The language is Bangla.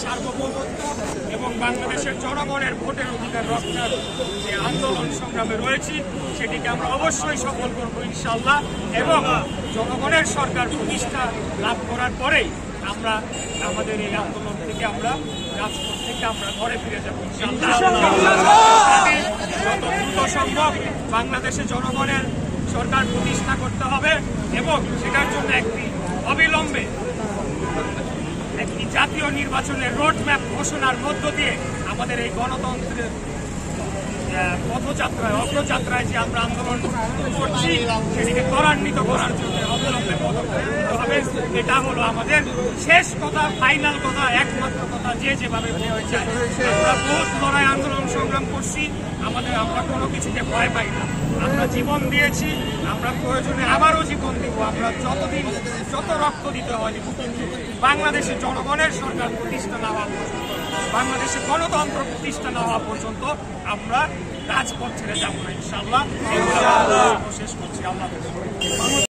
সার্বভৌমত্ব এবং বাংলাদেশের জনগণের ভোটের অধিকার রক্ষার যে আন্দোলন সংগ্রামে রয়েছি সেটিকে আমরা অবশ্যই সফল করব ইনশাআল্লাহ। এবং জনগণের সরকার প্রতিষ্ঠা লাভ করার পরেই আমরা আমাদের এই আন্দোলন থেকে আমরা রাজপথ থেকে আমরা ঘরে ফিরে যাব যত দ্রুত সম্ভব বাংলাদেশে জনগণের সরকার প্রতিষ্ঠা করতে হবে এবং সেটার জন্য একটি অবিলম্বে একটি জাতীয় নির্বাচনের রোডম্যাপ ঘোষণার মধ্য দিয়ে আমাদের এই গণতন্ত্রের পথযাত্রায় অগ্রযাত্রায় যে আমরা আন্দোলন করছি সেটিকে ত্বরান্বিত করার জন্য অবিলম্বে পদক্ষেপ নিতে হবে। এটা হলো আমাদের শেষ কথা, ফাইনাল কথা, একমাত্র কথা। যেভাবে হয়েছে আমরা বহুত লড়াই আন্দোলন সংগ্রাম করছি, আমরা কোনো কিছুকে ভয় পাই না। আমরা জীবন দিয়েছি, আমরা প্রয়োজনে আবারও জীবন দিব, আমরা যত রক্ত দিতে হয় দিব, কিন্তু বাংলাদেশের জনগণের সরকার প্রতিষ্ঠা না হওয়া পর্যন্ত, বাংলাদেশের গণতন্ত্র প্রতিষ্ঠা না হওয়া পর্যন্ত আমরা রাজপথ ছেড়ে যাবো না ইনশাআল্লাহ। শেষ করছি। আল্লাহ।